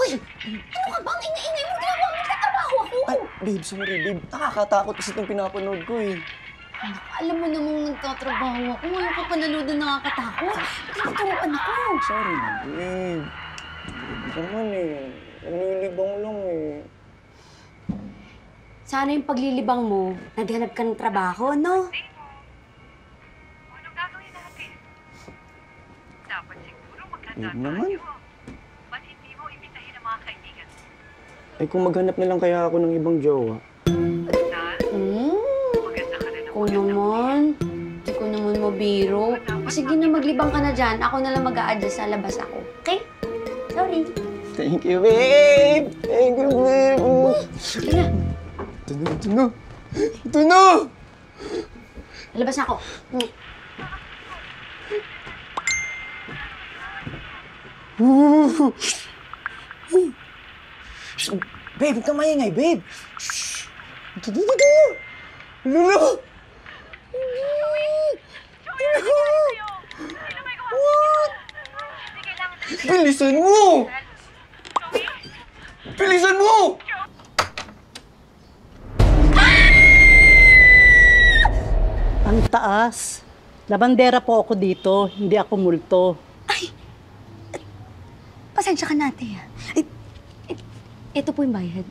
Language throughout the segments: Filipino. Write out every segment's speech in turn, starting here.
Uy! Ano ka ba? Ang ingay-ingay mo. Ginagawa mo, nagtatrabaho ako. Ay, babe, sorry, babe. Nakakatakot kasi itong pinapanood ko eh. Naku, alam mo namang nagtatrabaho ako. Ngayon ka pananood na nakakatakot. Nagtuturuan ako. Sorry, babe. Naman eh. Nililibang lang eh. Sana yung paglilibang mo, naghanap ka ng trabaho, no? Anong gagawin natin? Dapat siguro maganda Babe naman. tayo. Ba't hindi mo imbitahin ang mga kaibigan? Ay, kung maghanap na lang kaya ako ng ibang jowa. Maganda ka na ng Ako naman. Hindi ko naman mabiro. Sige na, maglibang ka na dyan. Ako na lang mag-a-adjust sa labas ako. Okay? Sorry. Thank you, babe! Thank you, babe! Sige na. Ito na! Ito na! Labas ako. Babe, huwag kang maingay, babe! Shhh! Ito! Lula! Bilisan mo! Bilisan mo! Ang taas. Labandera po ako dito, hindi ako multo. Pasensya ka natin. Ito po yung bayad.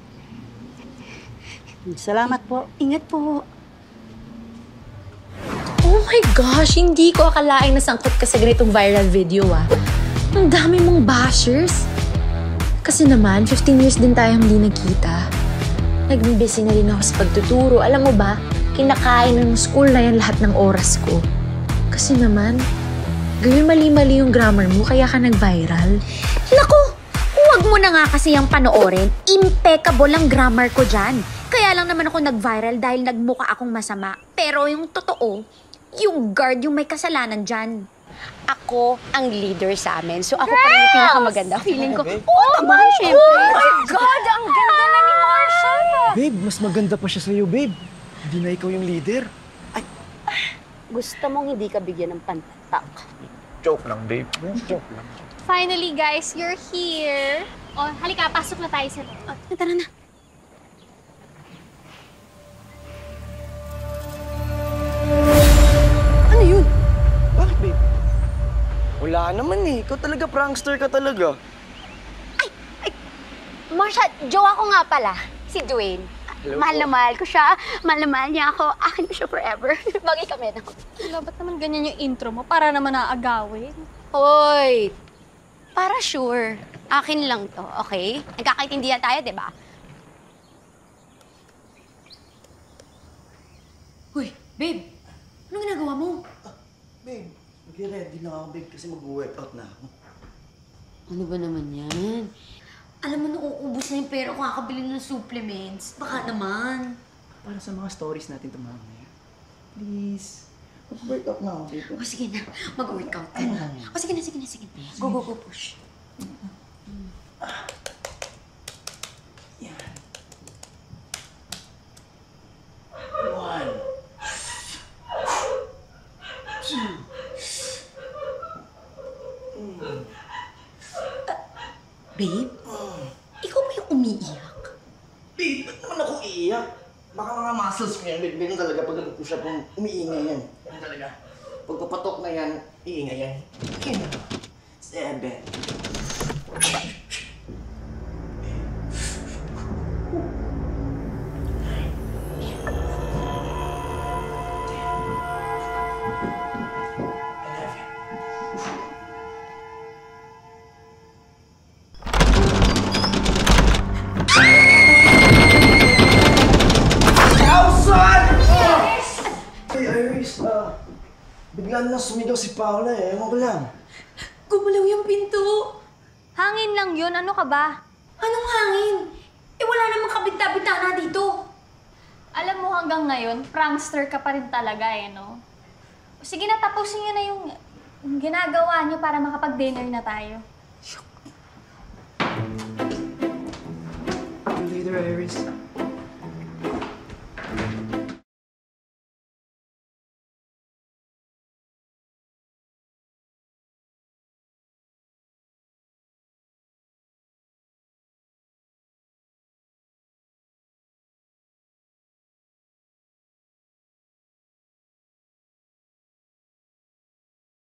Salamat po. Ingat po. Oh my gosh, hindi ko akalaing nasangkot ka sa ganitong viral video Ang dami mong bashers. Kasi naman, 15 years din tayong hindi nagkita. Naging busy na rin ako sa pagtuturo. Alam mo ba, kinakain ng school na yan lahat ng oras ko. Kasi naman, gawin mali-mali yung grammar mo, kaya ka nag-viral. Naku! Huwag mo na nga kasi yung panoorin. Impeccable ang grammar ko dyan. Kaya lang naman ako nag-viral dahil nagmukha akong masama. Pero yung totoo, yung guard yung may kasalanan dyan. Ako ang leader sa amin. So ako pa rin yung pinakamaganda. Feeling ko, Oh naman, syempre. Oh my God! Ang ganda na ni Marsha! Babe, mas maganda pa siya sa'yo, babe. Hindi na ikaw yung leader. Gusto mong hindi ka bigyan ng pantatak. Joke lang, babe. Joke lang. Finally, guys, you're here. O, halika, pasok na tayo sa loob. Tara na. Ano yun? Bakit, babe? Wala naman eh. Ikaw talaga, prankster ka talaga. Marsha, jowa ko nga pala. Si Dwayne. Hello Mahal po. na mahal ko siya. Mahal na mahal niya ako. Akin ko siya forever. Bagay kami na. Wala, ba't naman ganyan yung intro mo? Para naman naagawin. Hoy! Para sure. Akin lang to, okay? Nagkakaintindihan tayo, di ba? Hoy, babe! Anong ginagawa mo? Babe, mag-ready na ako, babe, kasi mag-workout na ako. Ano ba naman yan? Alam mo, nauubos na yung pera ko kakabili ng supplements. Baka naman. Para sa mga stories natin ito mamaya. Please. Mag-workout na ako, babe. O sige na, mag-workout ka na. O sige na, sige na, sige na. Go, go, go, push. Yan. 1, 2. Babe, ikaw ba yung umiiyak? Babe, ba't naman ako iiyak? Baka mga muscles ko yan, babe. Ganun talaga pag nag-push up, umiingay yan. Ganun talaga. Pag papatok na yan, iingay yan. 7. Biglaan na sumigaw si Paula eh. Ewan ko lang. Gumalaw yung pinto. Hangin lang yun. Ano ka ba? Anong hangin? Eh wala namang kabita-bitana dito. Alam mo, hanggang ngayon, prankster ka pa rin talaga no? O sige na, tapusin niyo na yung ginagawa niyo para makapag-dinner na tayo. See you later, Iris.